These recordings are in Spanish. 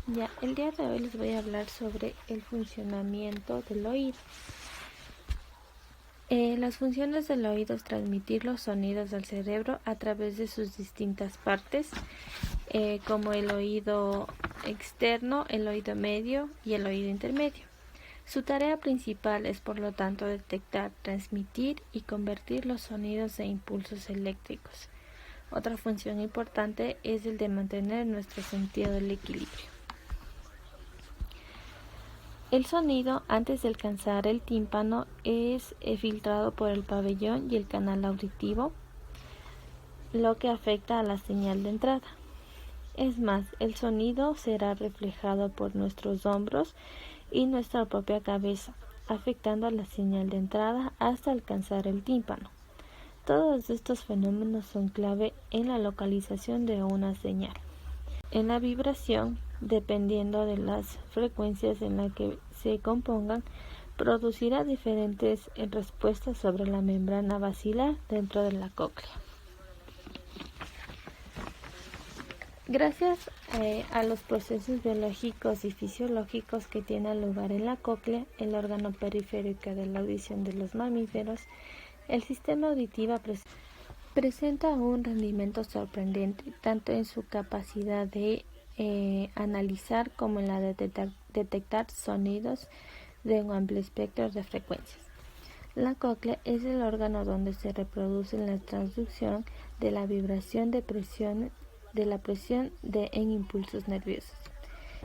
Ya, el día de hoy les voy a hablar sobre el funcionamiento del oído. Las funciones del oído es transmitir los sonidos al cerebro a través de sus distintas partes, como el oído externo, el oído medio y el oído intermedio. Su tarea principal es, por lo tanto, detectar, transmitir y convertir los sonidos en impulsos eléctricos. Otra función importante es el de mantener nuestro sentido del equilibrio. El sonido, antes de alcanzar el tímpano, es filtrado por el pabellón y el canal auditivo, lo que afecta a la señal de entrada. Es más, el sonido será reflejado por nuestros hombros y nuestra propia cabeza, afectando a la señal de entrada hasta alcanzar el tímpano. Todos estos fenómenos son clave en la localización de una señal. En la vibración, dependiendo de las frecuencias en las que se compongan, producirá diferentes respuestas sobre la membrana basilar dentro de la cóclea. Gracias a los procesos biológicos y fisiológicos que tienen lugar en la cóclea, el órgano periférico de la audición de los mamíferos, el sistema auditivo presenta un rendimiento sorprendente, tanto en su capacidad de analizar como en la de detectar sonidos de un amplio espectro de frecuencias. La cóclea es el órgano donde se reproduce la transducción de la vibración de la presión en impulsos nerviosos.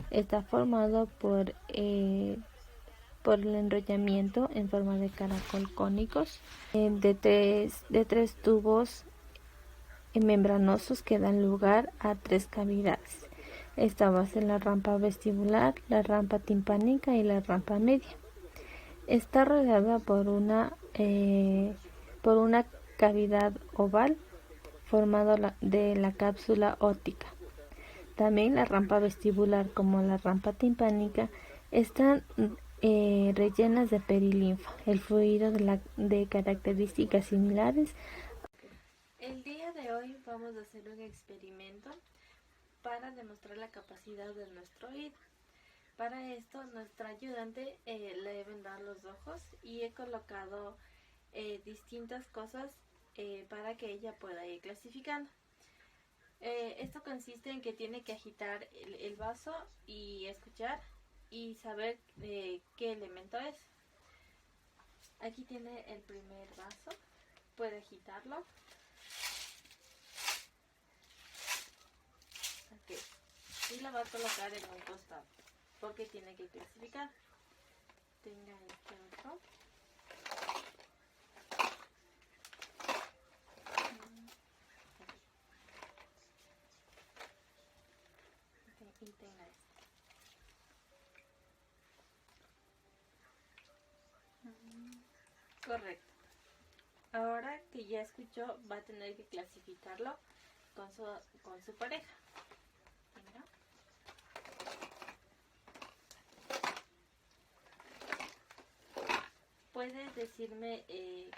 Está formado por el enrollamiento en forma de caracol cónicos de tres tubos membranosos que dan lugar a tres cavidades. Esta va a ser la rampa vestibular, la rampa timpánica y la rampa media. Está rodeada por una cavidad oval formada de la cápsula óptica. También la rampa vestibular como la rampa timpánica están rellenas de perilinfa, el fluido de características similares. El día de hoy vamos a hacer un experimento para demostrar la capacidad de nuestro oído. Para esto, nuestra ayudante le he vendado los ojos y he colocado distintas cosas para que ella pueda ir clasificando. Esto consiste en que tiene que agitar el vaso y escuchar y saber qué elemento es. Aquí tiene el primer vaso, puede agitarlo. Okay. Y la va a colocar en un costado porque tiene que clasificar. Tenga este otro. Y tenga este. Correcto. Ahora que ya escuchó, va a tener que clasificarlo con su pareja. Mira. ¿Puedes decirme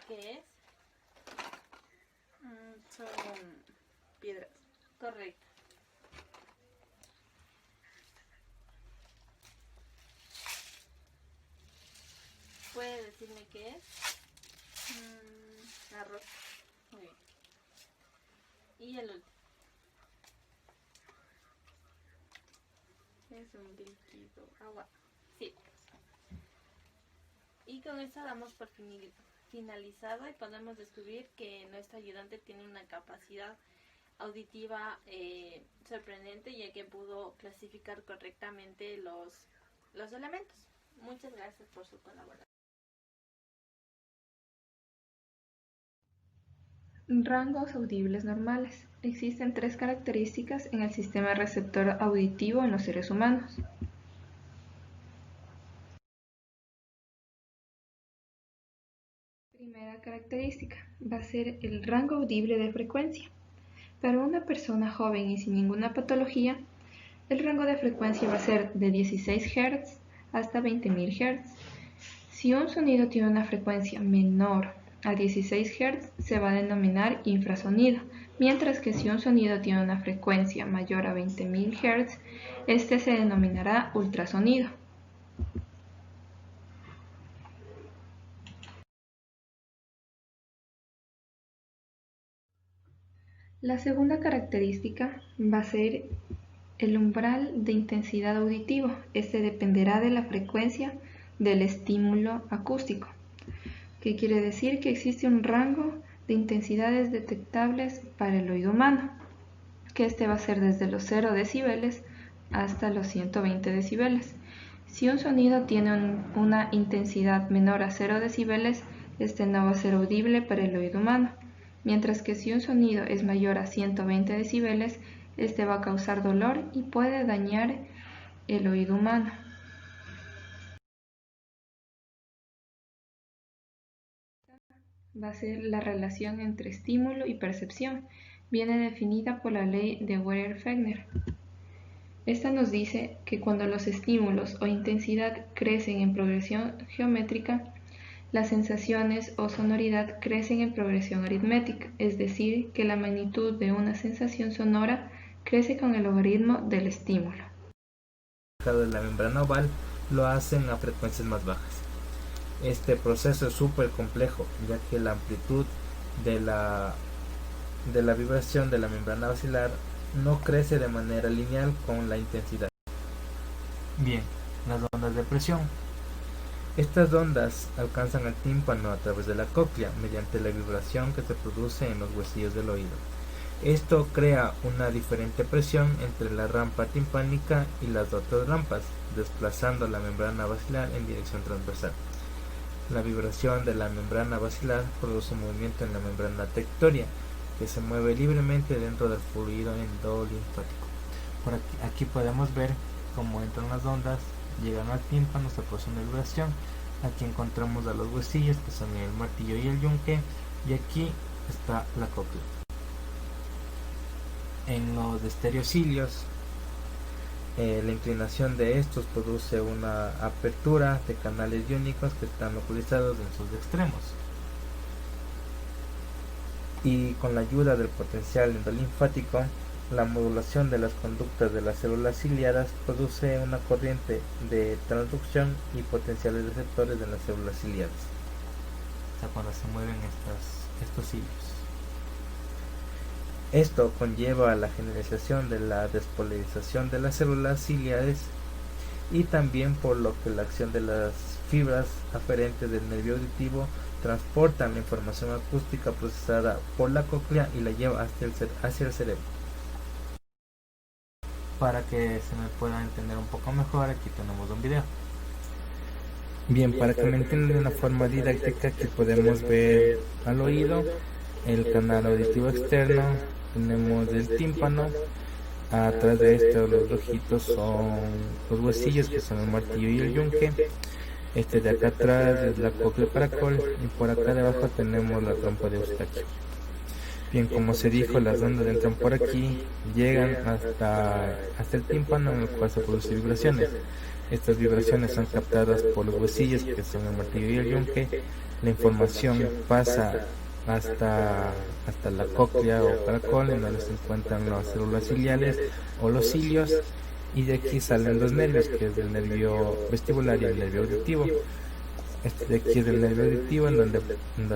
qué es? Son piedras. Correcto. ¿Puedes decirme qué es? Arroz. Muy bien. Y el último. Es un líquido. Agua. Sí. Y con esto damos por finalizado y podemos descubrir que nuestra ayudante tiene una capacidad auditiva sorprendente, ya que pudo clasificar correctamente los elementos. Muchas gracias por su colaboración. Rangos audibles normales. Existen tres características en el sistema receptor auditivo en los seres humanos. Primera característica va a ser el rango audible de frecuencia. Para una persona joven y sin ninguna patología, el rango de frecuencia va a ser de 16 Hz hasta 20.000 Hz. Si un sonido tiene una frecuencia menor a 16 Hz, se va a denominar infrasonido, mientras que si un sonido tiene una frecuencia mayor a 20.000 Hz, este se denominará ultrasonido. La segunda característica va a ser el umbral de intensidad auditivo. Este dependerá de la frecuencia del estímulo acústico, que quiere decir que existe un rango de intensidades detectables para el oído humano, que este va a ser desde los 0 decibeles hasta los 120 decibeles. Si un sonido tiene una intensidad menor a 0 decibeles, este no va a ser audible para el oído humano, mientras que si un sonido es mayor a 120 decibeles, este va a causar dolor y puede dañar el oído humano. Va a ser la relación entre estímulo y percepción. Viene definida por la ley de Werner-Fechner. Esta nos dice que cuando los estímulos o intensidad crecen en progresión geométrica, las sensaciones o sonoridad crecen en progresión aritmética, es decir, que la magnitud de una sensación sonora crece con el logaritmo del estímulo. De la membrana oval lo hacen a frecuencias más bajas. Este proceso es súper complejo, ya que la amplitud de la vibración de la membrana basilar no crece de manera lineal con la intensidad. Bien, las ondas de presión. Estas ondas alcanzan el tímpano a través de la cóclea mediante la vibración que se produce en los huesillos del oído. Esto crea una diferente presión entre la rampa timpánica y las otras rampas, desplazando la membrana basilar en dirección transversal. La vibración de la membrana basilar produce movimiento en la membrana tectoria, que se mueve libremente dentro del fluido endolinfático. Por aquí podemos ver cómo entran las ondas, llegan al tímpano, se produce una vibración. Aquí encontramos a los huesillos, que son el martillo y el yunque, y aquí está la cóclea. En los estereocilios, la inclinación de estos produce una apertura de canales iónicos que están localizados en sus extremos. Y con la ayuda del potencial endolinfático, la modulación de las conductas de las células ciliadas produce una corriente de transducción y potenciales receptores en las células ciliadas. O sea, cuando se mueven estos cilios. Esto conlleva a la generalización de la despolarización de las células ciliares y también por lo que la acción de las fibras aferentes del nervio auditivo transportan la información acústica procesada por la cóclea y la lleva hacia el cerebro. Para que se me pueda entender un poco mejor, aquí tenemos un video. Bien, para que me entiendan de una forma didáctica, aquí podemos ver al oído, el canal auditivo externo, tenemos el tímpano, atrás de esto los rojitos son los huesillos, que son el martillo y el yunque. Este de acá atrás es la cóclea caracol y por acá debajo tenemos la trompa de Eustaquio. Bien, como se dijo, las ondas entran por aquí, llegan hasta el tímpano, en el cual se producen vibraciones. Estas vibraciones son captadas por los huesillos, que son el martillo y el yunque. La información pasa hasta la cóclea o caracol, en donde se encuentran las células ciliares o los cilios, y de aquí salen los nervios, que es el nervio vestibular y el nervio auditivo. Este de aquí es el nervio auditivo, en donde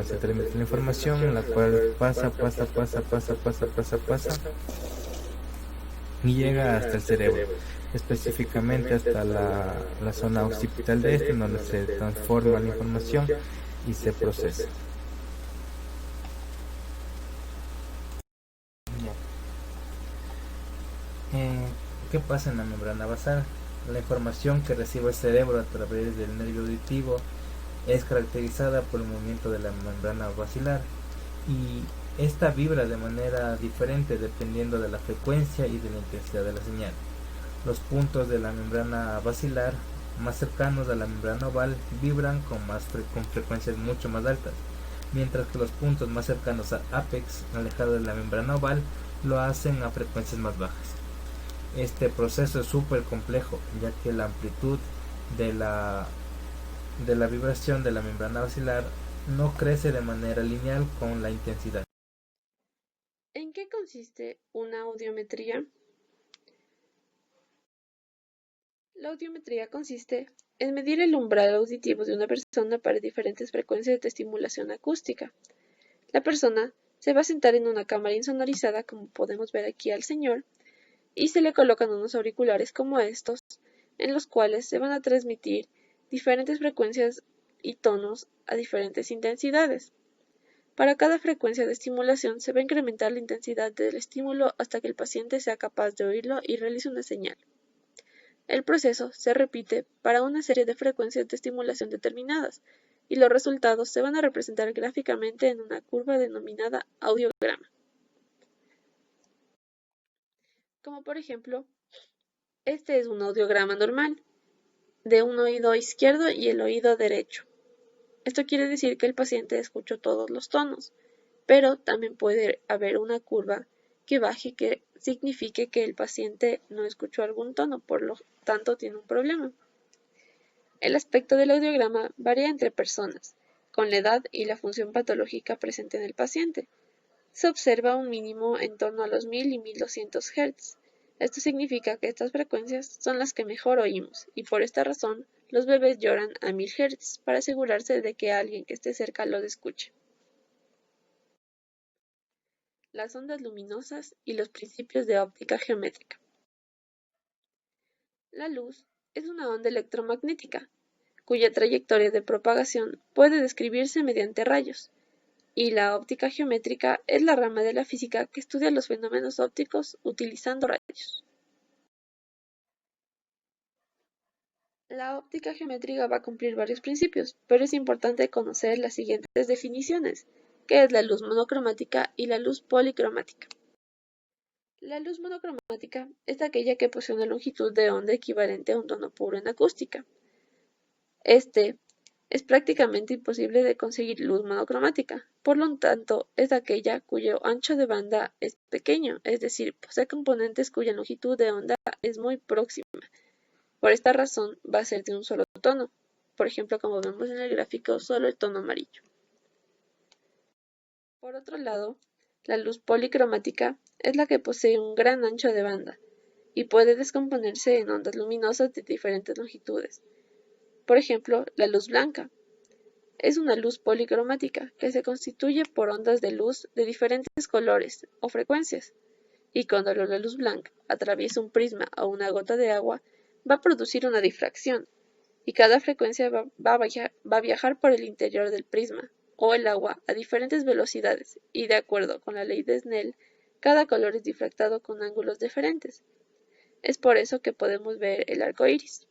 se transmite la información, en la cual pasa y llega hasta el cerebro, específicamente hasta la zona occipital de este, en donde se transforma la información y se procesa. ¿Qué pasa en la membrana basal? La información que recibe el cerebro a través del nervio auditivo es caracterizada por el movimiento de la membrana basilar, y esta vibra de manera diferente dependiendo de la frecuencia y de la intensidad de la señal. Los puntos de la membrana basilar más cercanos a la membrana oval vibran con frecuencias mucho más altas, mientras que los puntos más cercanos al ápex, alejados de la membrana oval, lo hacen a frecuencias más bajas. Este proceso es súper complejo, ya que la amplitud de la vibración de la membrana basilar no crece de manera lineal con la intensidad. ¿En qué consiste una audiometría? La audiometría consiste en medir el umbral auditivo de una persona para diferentes frecuencias de estimulación acústica. La persona se va a sentar en una cámara insonorizada, como podemos ver aquí al señor, y se le colocan unos auriculares como estos, en los cuales se van a transmitir diferentes frecuencias y tonos a diferentes intensidades. Para cada frecuencia de estimulación se va a incrementar la intensidad del estímulo hasta que el paciente sea capaz de oírlo y realice una señal. El proceso se repite para una serie de frecuencias de estimulación determinadas, y los resultados se van a representar gráficamente en una curva denominada audiograma. Como por ejemplo, este es un audiograma normal, de un oído izquierdo y el oído derecho. Esto quiere decir que el paciente escuchó todos los tonos, pero también puede haber una curva que baje que signifique que el paciente no escuchó algún tono, por lo tanto tiene un problema. El aspecto del audiograma varía entre personas, con la edad y la función patológica presente en el paciente. Se observa un mínimo en torno a los 1000 y 1200 Hz. Esto significa que estas frecuencias son las que mejor oímos, y por esta razón los bebés lloran a 1000 Hz para asegurarse de que alguien que esté cerca los escuche. Las ondas luminosas y los principios de óptica geométrica. La luz es una onda electromagnética, cuya trayectoria de propagación puede describirse mediante rayos, y la óptica geométrica es la rama de la física que estudia los fenómenos ópticos utilizando rayos. La óptica geométrica va a cumplir varios principios, pero es importante conocer las siguientes definiciones, que es la luz monocromática y la luz policromática. La luz monocromática es aquella que posee una longitud de onda equivalente a un tono puro en acústica. Es prácticamente imposible de conseguir luz monocromática, por lo tanto es aquella cuyo ancho de banda es pequeño, es decir, posee componentes cuya longitud de onda es muy próxima. Por esta razón va a ser de un solo tono, por ejemplo, como vemos en el gráfico, solo el tono amarillo. Por otro lado, la luz policromática es la que posee un gran ancho de banda y puede descomponerse en ondas luminosas de diferentes longitudes. Por ejemplo, la luz blanca es una luz policromática que se constituye por ondas de luz de diferentes colores o frecuencias, y cuando la luz blanca atraviesa un prisma o una gota de agua, va a producir una difracción, y cada frecuencia va a viajar por el interior del prisma o el agua a diferentes velocidades, y de acuerdo con la ley de Snell, cada color es difractado con ángulos diferentes. Es por eso que podemos ver el arco iris.